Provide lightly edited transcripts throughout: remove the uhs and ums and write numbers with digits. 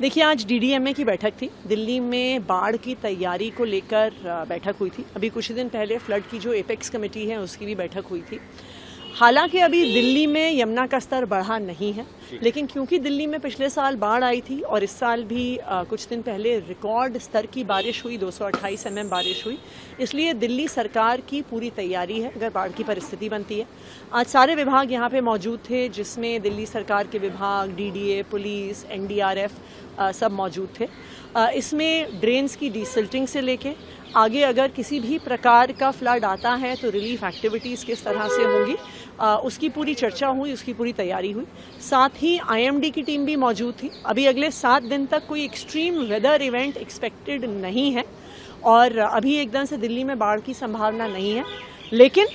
देखिए, आज डीडीएमए की बैठक थी। दिल्ली में बाढ़ की तैयारी को लेकर बैठक हुई थी। अभी कुछ दिन पहले फ्लड की जो एपेक्स कमेटी है उसकी भी बैठक हुई थी। हालांकि अभी दिल्ली में यमुना का स्तर बढ़ा नहीं है, लेकिन क्योंकि दिल्ली में पिछले साल बाढ़ आई थी और इस साल भी कुछ दिन पहले रिकॉर्ड स्तर की बारिश हुई, 228 mm बारिश हुई, इसलिए दिल्ली सरकार की पूरी तैयारी है अगर बाढ़ की परिस्थिति बनती है। आज सारे विभाग यहाँ पे मौजूद थे, जिसमें दिल्ली सरकार के विभाग, डीडीए, पुलिस, एनडीआरएफ सब मौजूद थे। इसमें ड्रेन्स की डीसिल्टिंग से लेके आगे अगर किसी भी प्रकार का फ्लड आता है तो रिलीफ एक्टिविटीज़ किस तरह से होंगी, उसकी पूरी चर्चा हुई, उसकी पूरी तैयारी हुई। साथ ही आईएमडी की टीम भी मौजूद थी। अभी अगले 7 दिन तक कोई एक्सट्रीम वेदर इवेंट एक्सपेक्टेड नहीं है और अभी एकदम से दिल्ली में बाढ़ की संभावना नहीं है, लेकिन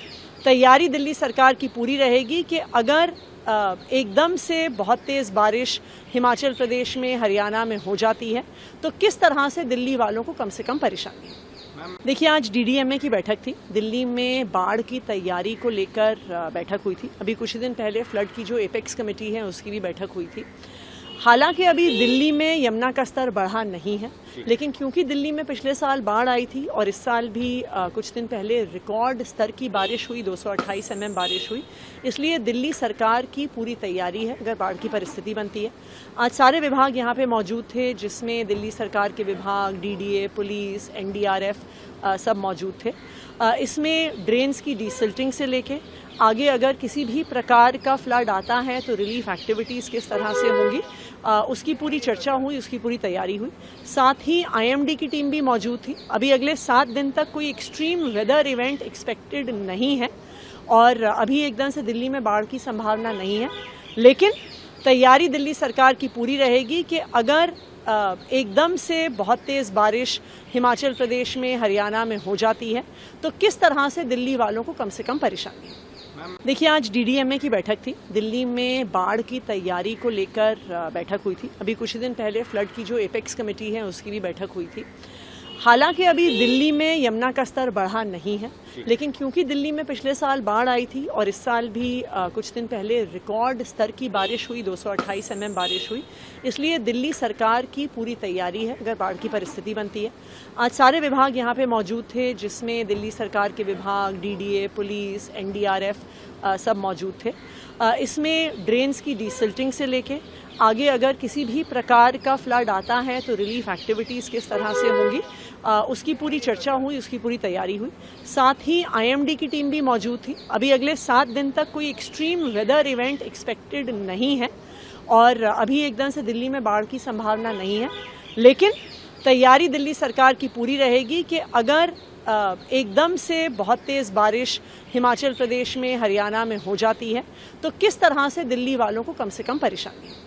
तैयारी दिल्ली सरकार की पूरी रहेगी कि अगर एकदम से बहुत तेज़ बारिश हिमाचल प्रदेश में, हरियाणा में हो जाती है तो किस तरह से दिल्ली वालों को कम से कम परेशानी है। देखिए, आज डीडीएमए की बैठक थी। दिल्ली में बाढ़ की तैयारी को लेकर बैठक हुई थी। अभी कुछ दिन पहले फ्लड की जो एपेक्स कमेटी है उसकी भी बैठक हुई थी। हालांकि अभी दिल्ली में यमुना का स्तर बढ़ा नहीं है, लेकिन क्योंकि दिल्ली में पिछले साल बाढ़ आई थी और इस साल भी कुछ दिन पहले रिकॉर्ड स्तर की बारिश हुई, 228 mm बारिश हुई, इसलिए दिल्ली सरकार की पूरी तैयारी है अगर बाढ़ की परिस्थिति बनती है। आज सारे विभाग यहाँ पे मौजूद थे, जिसमें दिल्ली सरकार के विभाग, डीडीए, पुलिस, एनडीआरएफ सब मौजूद थे। इसमें ड्रेन्स की डीसिल्टिंग से लेके आगे अगर किसी भी प्रकार का फ्लड आता है तो रिलीफ एक्टिविटीज़ किस तरह से होंगी, उसकी पूरी चर्चा हुई, उसकी पूरी तैयारी हुई। साथ ही आईएमडी की टीम भी मौजूद थी। अभी अगले 7 दिन तक कोई एक्सट्रीम वेदर इवेंट एक्सपेक्टेड नहीं है और अभी एकदम से दिल्ली में बाढ़ की संभावना नहीं है, लेकिन तैयारी दिल्ली सरकार की पूरी रहेगी कि अगर एकदम से बहुत तेज़ बारिश हिमाचल प्रदेश में, हरियाणा में हो जाती है तो किस तरह से दिल्ली वालों को कम से कम परेशानी है। देखिए, आज डीडीएमए की बैठक थी। दिल्ली में बाढ़ की तैयारी को लेकर बैठक हुई थी। अभी कुछ दिन पहले फ्लड की जो एपेक्स कमेटी है उसकी भी बैठक हुई थी। हालांकि अभी दिल्ली में यमुना का स्तर बढ़ा नहीं है, लेकिन क्योंकि दिल्ली में पिछले साल बाढ़ आई थी और इस साल भी कुछ दिन पहले रिकॉर्ड स्तर की बारिश हुई, 228 mm बारिश हुई, इसलिए दिल्ली सरकार की पूरी तैयारी है अगर बाढ़ की परिस्थिति बनती है। आज सारे विभाग यहाँ पे मौजूद थे, जिसमें दिल्ली सरकार के विभाग, डीडीए, पुलिस, एनडीआरएफ सब मौजूद थे। इसमें ड्रेन्स की डीसिल्टिंग से लेके आगे अगर किसी भी प्रकार का फ्लड आता है तो रिलीफ एक्टिविटीज़ किस तरह से होंगी, उसकी पूरी चर्चा हुई, उसकी पूरी तैयारी हुई। साथ ही आईएमडी की टीम भी मौजूद थी। अभी अगले 7 दिन तक कोई एक्सट्रीम वेदर इवेंट एक्सपेक्टेड नहीं है और अभी एकदम से दिल्ली में बाढ़ की संभावना नहीं है, लेकिन तैयारी दिल्ली सरकार की पूरी रहेगी कि अगर एकदम से बहुत तेज़ बारिश हिमाचल प्रदेश में, हरियाणा में हो जाती है तो किस तरह से दिल्ली वालों को कम परेशानी है।